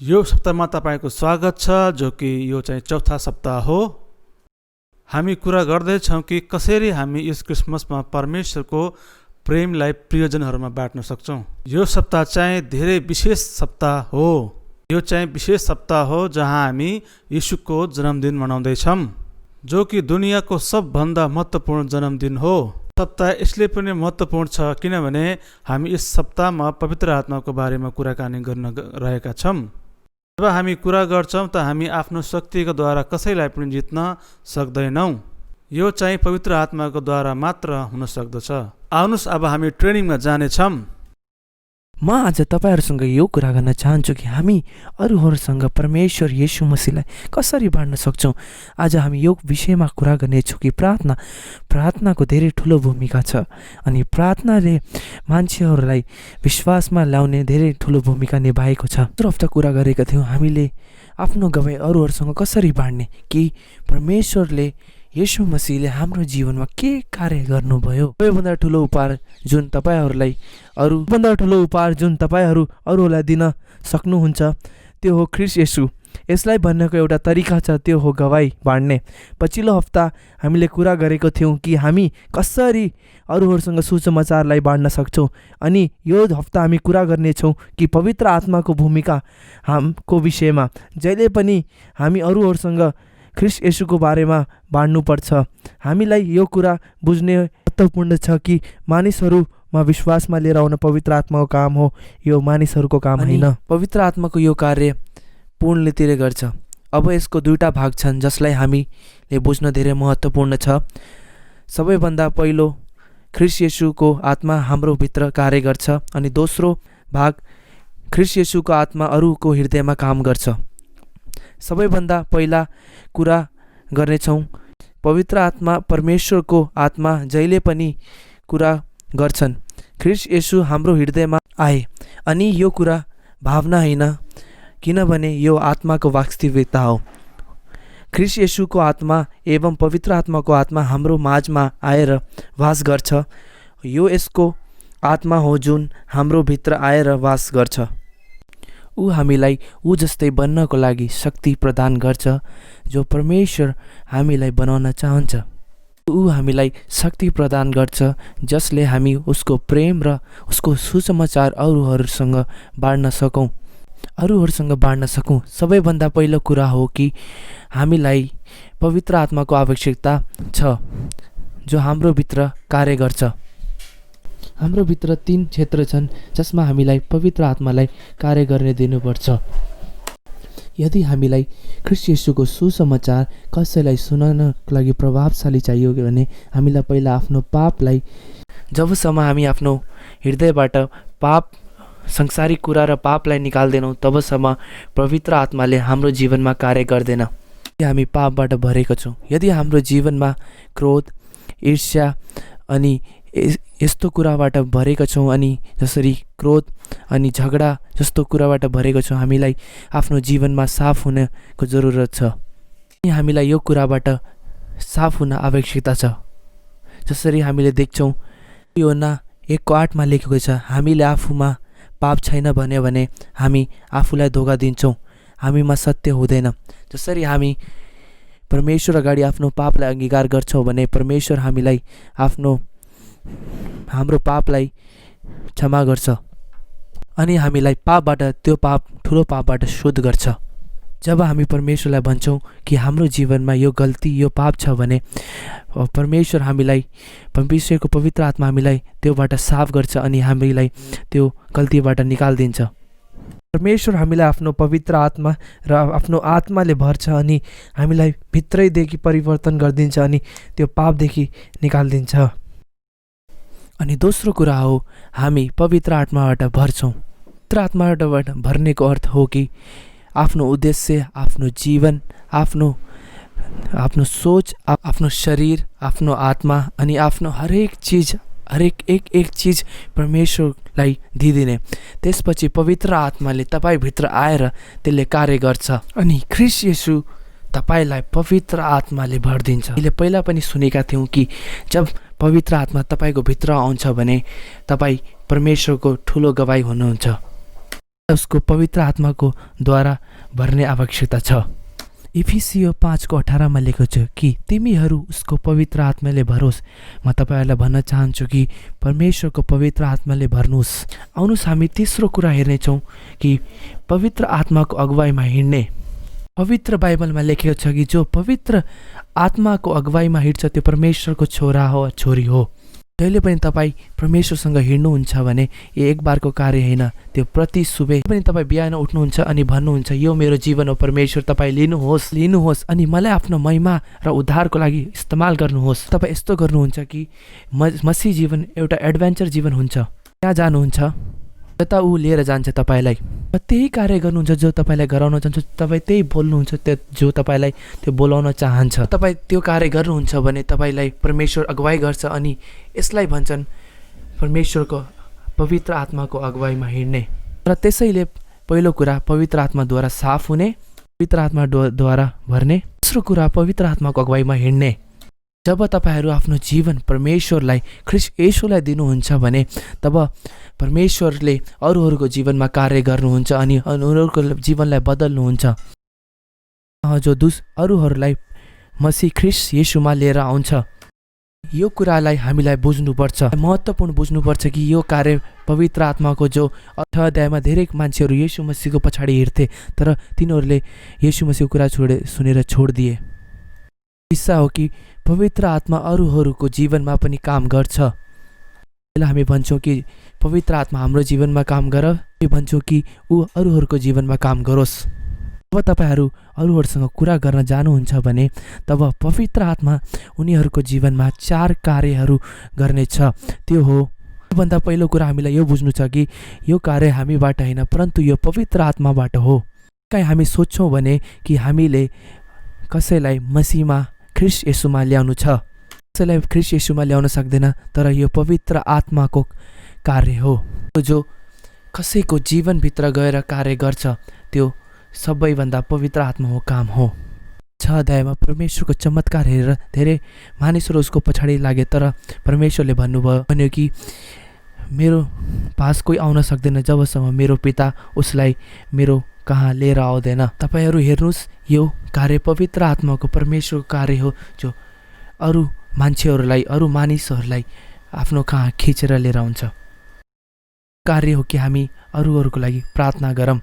यो सप्ताहमा तपाईँको स्वागत छ, जो कि यो चाहिँ चौथा सप्ताह हो। हामी कुरा गर्दैछौँ कि कसरी हामी यस क्रिसमसमा परमेश्वरको प्रेमलाई प्रियजनहरूमा बाँड्न सक्छौँ। यो सप्ताह चाहिँ धेरै विशेष सप्ताह हो। यो चाहिँ विशेष सप्ताह हो जहाँ हामी यीशुको जन्मदिन मनाउँदैछौँ, जो कि दुनियाँको सबभन्दा महत्त्वपूर्ण जन्मदिन हो। सप्ताह यसले पनि महत्त्वपूर्ण छ किनभने हामी यस सप्ताहमा पवित्र आत्माको बारेमा कुराकानी गर्न रहेका छौँ। जब हामी कुरा गर्छौँ त हामी आफ्नो शक्तिको द्वारा कसैलाई पनि जित्न सक्दैनौँ। यो चाहिँ पवित्र आत्माको द्वारा मात्र हुन सक्दछ। आउनुहोस् अब हामी ट्रेनिङमा जानेछौँ। म आज तपाईहरुसँग यो कुरा गर्न चाहन्छु कि हामी अरूहरूसँग परमेश्वर येशू मसीहलाई कसरी बाँड्न सक्छौँ। आज हामी यो विषयमा कुरा गर्नेछौँ कि प्रार्थनाको धेरै ठुलो भूमिका छ अनि प्रार्थनाले मान्छेहरूलाई विश्वासमा ल्याउने धेरै ठुलो भूमिका निभाएको छ। दोस्रो हप्ता कुरा गरेका थियौँ हामीले आफ्नो गवाई अरूहरूसँग कसरी बाँड्ने, कि परमेश्वरले येशू मसीहले हाम्रो जीवनमा के कार्य गर्नुभयो। सबैभन्दा ठुलो उपहार जुन तपाईहरू अरूलाई दिन सक्नुहुन्छ त्यो हो ख्रीष्ट येशू। यसलाई भन्नको एउटा तरिका छ, त्यो हो गवाई बाँड्ने। पछिल्लो हप्ता हामीले कुरा गरेको थियौँ कि हामी कसरी अरूहरूसँग सुसमाचारलाई बाँड्न सक्छौँ, अनि यो हप्ता हामी कुरा गर्नेछौँ कि पवित्र आत्माको भूमिका को विषयमा। जहिले पनि हामी अरूहरूसँग ख्रीष्ट येशूको बारेमा बाँड्नुपर्छ। हामीलाई यो कुरा बुझ्ने महत्त्वपूर्ण छ कि मानिसहरूमा विश्वासमा लिएर आउन पवित्र आत्माको काम हो, यो मानिसहरूको काम होइन। पवित्र आत्माको यो कार्य पूर्णले गर्छ। अब यसको दुईटा भाग छन् जसलाई हामीले बुझ्न धेरै महत्त्वपूर्ण छ। सबैभन्दा पहिलो ख्रीष्ट येशूको आत्मा हाम्रो भित्र कार्य गर्छ, अनि दोस्रो भाग ख्रीष्ट येशूको आत्मा अरूको हृदयमा काम गर्छ। सबैभन्दा पहिला कुरा गर्नेछौँ पवित्र आत्मा, परमेश्वरको आत्मा जहिले पनि कुरा गर्छन्। ख्रीष्ट येशू हाम्रो हृदयमा आए, अनि यो कुरा भावना होइन किनभने यो आत्माको वास्तविकता हो। ख्रीष्ट येशूको आत्मा एवं पवित्र आत्माको आत्मा हाम्रो माझमा आएर वास गर्छ। यो यसको आत्मा हो जुन हाम्रो भित्र आएर वास गर्छ। ऊ हामीलाई ऊ जस्तै बन्नको लागि शक्ति प्रदान गर्छ जो परमेश्वर हामीलाई बनाउन चाहन्छ। ऊ हामीलाई शक्ति प्रदान गर्छ जसले हामी उसको प्रेम र उसको सुसमाचार अरूहरूसँग बाँड्न सकौँ। सबैभन्दा पहिलो कुरा हो कि हामीलाई पवित्र आत्माको आवश्यकता छ जो हाम्रो भित्र कार्य गर्छ। हाम्रो भित्र 3 क्षेत्र छन् जसमा हामीलाई पवित्र आत्मालाई कार्य गर्ने दिनुपर्छ। यदि हामीलाई ख्रीष्ट येशूको सुसमाचार कसैलाई सुनाउनको लागि प्रभावशाली चाहियो भने हामीलाई पहिला आफ्नो पापलाई, जबसम्म हामी आफ्नो हृदयबाट पाप, संसारिक कुरा र पापलाई निकाल्दैनौँ तबसम्म पवित्र आत्माले हाम्रो जीवनमा कार्य गर्दैन। यदि हामी पापबाट भरेको छौँ, यदि हाम्रो जीवनमा क्रोध, ईर्ष्या अनि यस्तो कुराबाट भरेका छौँ, अनि जसरी क्रोध अनि झगडा जस्तो कुराबाट भरेको छौँ, हामीलाई आफ्नो जीवनमा साफ हुनको जरुरत छ। हामीलाई यो कुराबाट साफ हुन आवश्यकता छ। जसरी हामीले देख्छौँ योना 1:8 लेखेको छ, हामीले आफूमा पाप छैन भन्यो भने हामी आफूलाई धोका दिन्छौँ, हामीमा सत्य हुँदैन। जसरी हामी परमेश्वर अगाडि आफ्नो पापलाई अंगीकार गर्छौँ भने परमेश्वर हामीलाई हाम्रो पापलाई क्षमा गर्छ अनि हामीलाई ठुलो पापबाट शुद्ध गर्छ। जब हामी परमेश्वरलाई भन्छौँ कि हाम्रो जीवनमा यो गल्ती, यो पाप छ भने परमेश्वरको पवित्र आत्मा हामीलाई त्योबाट साफ गर्छ अनि हामीलाई त्यो गल्तीबाट निकालिदिन्छ। परमेश्वर हामीलाई आफ्नो पवित्र आत्मा र आफ्नो आत्माले भर्छ अनि हामीलाई भित्रैदेखि परिवर्तन गरिदिन्छ अनि त्यो पापदेखि निकालिदिन्छ। अनि दोस्रो कुरा हो हामी पवित्र आत्माबाट भर्छौँ। पवित्र आत्माबाट भर्नेको अर्थ हो कि आफ्नो उद्देश्य, आफ्नो जीवन, आफ्नो सोच, आफ्नो शरीर, आफ्नो आत्मा अनि आफ्नो हरेक एक चीज परमेश्वरलाई दिदिने। त्यसपछि पवित्र आत्माले तपाईभित्र आएर त्यसले कार्य गर्छ अनि ख्रीष्ट येशू तपाईलाई पवित्र आत्माले भरिदिन्छ। हामीले पहिला पनि सुनेका थियौँ कि जब पवित्र आत्मा तपाईको भित्र आउँछ भने तपाई परमेश्वरको ठुलो गवाई हुनुहुन्छ। उसको पवित्र आत्माको द्वारा भर्ने आवश्यकता छ। इफिसियो 5:18 लेखेको छ कि तिमीहरू उसको पवित्र आत्माले भरोस्। म तपाईँहरूलाई भन्न चाहन्छु कि परमेश्वरको पवित्र आत्माले भर्नुहोस्। आउनुहोस् हामी तेस्रो कुरा हेर्नेछौँ कि पवित्र आत्माको अगुवाईमा हिँड्ने। पवित्र बाइबलमा लेखेको छ कि जो पवित्र आत्माको अगुवाईमा हिँड्छ त्यो परमेश्वरको छोरा हो, छोरी हो। जहिले पनि तपाईँ परमेश्वरसँग हिँड्नुहुन्छ भने यो एक बारको कार्य होइन, त्यो प्रति सुबह पनि तपाईँ बिहान उठ्नुहुन्छ अनि भन्नुहुन्छ यो मेरो जीवन हो परमेश्वर, तपाईँ लिनुहोस् अनि मलाई आफ्नो महिमा र उद्धारको लागि इस्तेमाल गर्नुहोस्। तपाईँ यस्तो गर्नुहुन्छ कि मसीह जीवन एउटा एडभेन्चर जीवन हुन्छ। त्यहाँ जानुहुन्छ जता ऊ लिएर जान्छ तपाईँलाई, त्यही कार्य गर्नुहुन्छ जो तपाईँलाई गराउन चाहन्छ, तपाईँ त्यही बोल्नुहुन्छ जो तपाईँलाई त्यो बोलाउन चाहन्छ। तपाईँ त्यो कार्य गर्नुहुन्छ भने तपाईँलाई परमेश्वर अगुवाई गर्छ अनि यसलाई भन्छन् परमेश्वरको पवित्र आत्माको अगुवाईमा हिँड्ने। र त्यसैले पहिलो कुरा पवित्र आत्माद्वारा साफ हुने, पवित्र आत्माद्वारा भर्ने। दोस्रो कुरा पवित्र आत्माको अगुवाईमा हिँड्ने। जब तपाईँहरू आफ्नो जीवन परमेश्वरलाई ख्रीष्ट येशूलाई दिनुहुन्छ भने तब परमेश्वरले अरूहरूको जीवनमा कार्य गर्नुहुन्छ अनि अरूहरूको जीवनलाई बदल्नुहुन्छ। जो अरूहरूलाई मसीह ख्रीष्ट येशूमा लिएर आउँछ। यो कुरालाई हामीलाई बुझ्नुपर्छ, महत्त्वपूर्ण बुझ्नुपर्छ कि यो कार्य पवित्र आत्माको जो 8 अध्यायमा धेरै मान्छेहरू येशू मसीहको पछाडि हिँड्थे तर तिनीहरूले येशू मसीहको कुरा सुनेर छोडिदिए। किस्सा हो कि पवित्र आत्मा अरूहरूको जीवनमा पनि काम गर्छ। हामी भन्छौँ कि पवित्र आत्मा हाम्रो जीवनमा काम गर, भन्छौँ कि ऊ अरूहरूको जीवनमा काम गरोस्। जब तपाईँहरू अरूहरूसँग कुरा गर्न जानुहुन्छ भने तब पवित्र आत्मा उनीहरूको जीवनमा 4 कार्यहरू गर्नेछ। त्यो हो, सबभन्दा पहिलो कुरा हामीलाई यो बुझ्नु छ कि यो कार्य हामीबाट होइन परन्तु यो पवित्र आत्माबाट हो। कहीँ हामी सोच्छौँ भने कि हामीले कसैलाई मसीहमा ख्रीष्ट येशूमा ल्याउनु छ, कसैलाई ख्रीष्ट येशूमा ल्याउन सक्दैन, तर यो पवित्र आत्माको कार्य हो जो कसैको जीवनभित्र गएर कार्य गर्छ। त्यो सबैभन्दा पवित्र आत्माको काम हो। 6 अध्यायमा परमेश्वरको चमत्कार हेरेर धेरै मानिसहरू उसको पछाडि लागे तर परमेश्वरले भन्यो कि मेरो पास कोही आउन सक्दैन जबसम्म मेरो पिता उसलाई मेरो कहाँ लिएर आउँदैन। तपाईँहरू हेर्नुहोस्, यो कार्य पवित्र आत्माको परमेश्वरको कार्य हो जो अरू मान्छेहरूलाई, अरू मानिसहरूलाई आफ्नो कहाँ खिचेर लिएर आउँछ। कार्य हो कि हामी अरूहरूको लागि प्रार्थना गरौँ।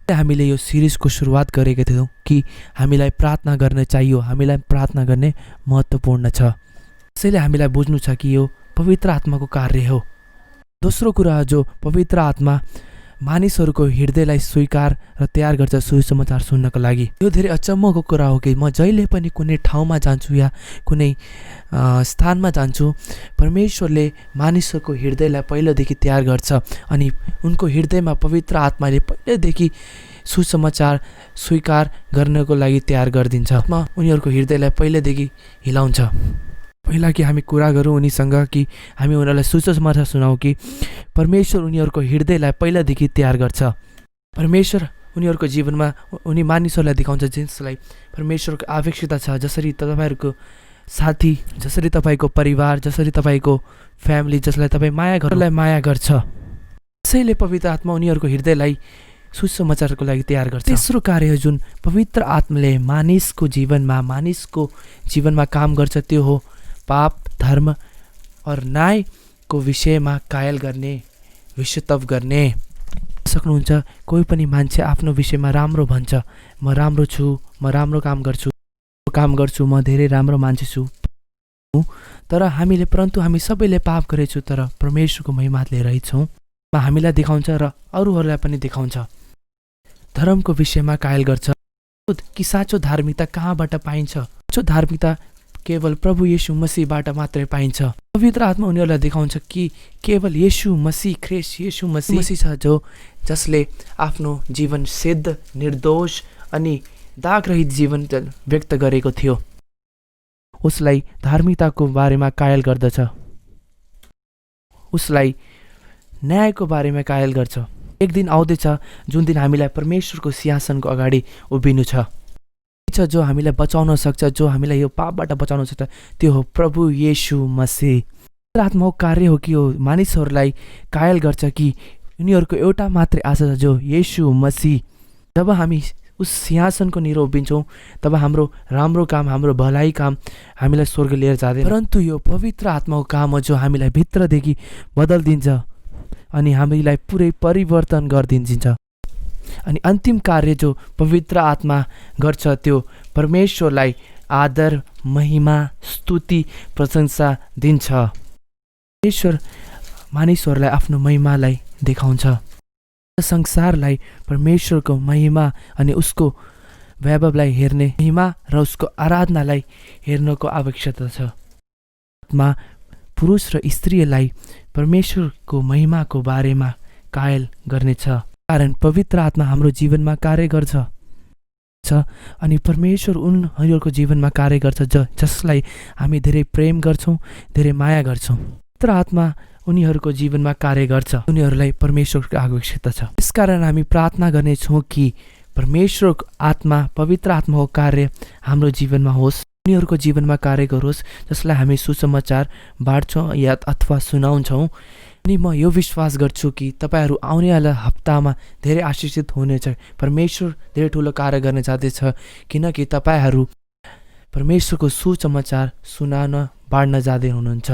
हामीले यो सिरिजको सुरुवात गरेका थियौँ कि हामीलाई प्रार्थना गर्न चाहियो, हामीलाई प्रार्थना गर्ने महत्त्वपूर्ण छ। त्यसैले हामीलाई बुझ्नु छ कि यो पवित्र आत्माको कार्य हो। दोस्रो कुरा जो पवित्र आत्मा मानिसहरूको हृदयलाई स्वीकार र तयार गर्छ सुसमाचार सुन्नको लागि। यो धेरै अचम्मको कुरा हो कि म जहिले पनि कुनै ठाउँमा जान्छु या कुनै स्थानमा जान्छु, परमेश्वरले मानिसहरूको हृदयलाई पहिलेदेखि तयार गर्छ अनि उनको हृदयमा पवित्र आत्माले पहिलेदेखि सुसमाचार स्वीकार गर्नको लागि तयार गरिदिन्छ। आत्मा उनीहरूको हृदयलाई पहिलेदेखि हिलाउँछ। पहिला कि हामी कुरा गरौँ उनीसँग कि हामी उनीहरूलाई सुसमाचार सुनाऊ कि परमेश्वर उनीहरूको हृदयलाई पहिलादेखि तयार गर्छ। परमेश्वर उनीहरूको जीवनमा उनी मानिसहरूलाई देखाउँछ जसलाई परमेश्वरको आवश्यकता छ। जसरी तपाईँहरूको साथी, जसरी तपाईँको परिवार, जसरी तपाईँको फ्यामिली, जसलाई तपाईँ माया गर्छ। त्यसैले पवित्र आत्मा उनीहरूको हृदयलाई सुसमाचारको लागि तयार गर्छ। तेस्रो कार्य जुन पवित्र आत्माले मानिसको जीवनमा काम गर्छ त्यो हो पाप, धर्म और न्यायको विषयमा कायल गर्ने, विश्वतव गर्ने। सक्नुहुन्छ कोही पनि मान्छे आफ्नो विषयमा राम्रो भन्छ, म राम्रो छु, म राम्रो काम गर्छु, म धेरै राम्रो मान्छे छु। तर परन्तु हामी सबैले पाप गरेछौँ तर परमेश्वरको महिमाले रहेछौँ हामीलाई देखाउँछ र अरूहरूलाई पनि देखाउँछ। धर्मको विषयमा कायल गर्छ कि साँचो धार्मिकता कहाँबाट पाइन्छ। साँचो धार्मिकता केवल प्रभु येशू मसीहबाट मात्रै पाइन्छ। पवित्र आत्मा उनीहरूलाई देखाउँछ कि केवल येशू मसीह, ख्रीष्ट येशू मसीह छ जसले आफ्नो जीवन सिद्ध, निर्दोष अनि दागरहित जीवन व्यक्त गरेको थियो। उसलाई धार्मिकताको बारेमा कायल गर्दछ, उसलाई न्यायको बारेमा कायल गर्छ। एक दिन आउँदैछ जुन दिन हामीलाई परमेश्वरको सिंहासनको अगाडि उभिनु छ, जो हामीलाई बचाउन सक्छ, जो हामीलाई यो पापबाट बचाउन सक्छ, त्यो हो प्रभु येशू मसीह। आत्माको कार्य हो कि यो मानिसहरूलाई कायल गर्छ कि उनीहरूको एउटा मात्रै आशा छ जो येशू मसीह। जब हामी उस सिंहासनको निरो उभिन्छौँ तब हाम्रो राम्रो काम, हाम्रो भलाइ काम हामीलाई स्वर्ग लिएर जाँदैन, परन्तु यो पवित्र आत्माको काम हो जो हामीलाई भित्रदेखि बदलिदिन्छ अनि हामीलाई पुरै परिवर्तन गरिदिन्छ। अनि अन्तिम कार्य जो पवित्र आत्मा गर्छ त्यो परमेश्वरलाई आदर, महिमा, स्तुति, प्रशंसा दिन्छ। परमेश्वर मानिसहरूलाई आफ्नो महिमालाई देखाउँछ। संसारलाई परमेश्वरको महिमा अनि उसको वैभवलाई हेर्ने महिमा र उसको आराधनालाई हेर्नको आवश्यकता छ। आत्मा पुरुष र स्त्रीलाई परमेश्वरको महिमाको बारेमा कायल गर्नेछ, कारण पवित्र आत्मा हाम्रो जीवनमा कार्य गर्छ अनि परमेश्वर उनीहरूको जीवनमा कार्य गर्छ जसलाई हामी धेरै प्रेम गर्छौँ, धेरै माया गर्छौँ। पवित्र आत्मा उनीहरूको जीवनमा कार्य गर्छ, उनीहरूलाई परमेश्वरको आवश्यकता छ। यसकारण हामी प्रार्थना गर्नेछौँ कि परमेश्वरको आत्मा, पवित्र आत्माको कार्य हाम्रो जीवनमा होस्, उनीहरूको जीवनमा कार्य गरोस्, जसलाई हामी सुसमाचार बाँड्छौँ या अथवा सुनाउँछौँ। अनि म यो विश्वास गर्छु कि तपाईँहरू आउनेवाला हप्तामा धेरै आशीषित हुनेछ। परमेश्वर धेरै ठुलो कार्य गर्न जाँदैछ किनकि तपाईँहरू परमेश्वरको सुसमाचार सुनाउन, बाँड्न जाँदै हुनुहुन्छ।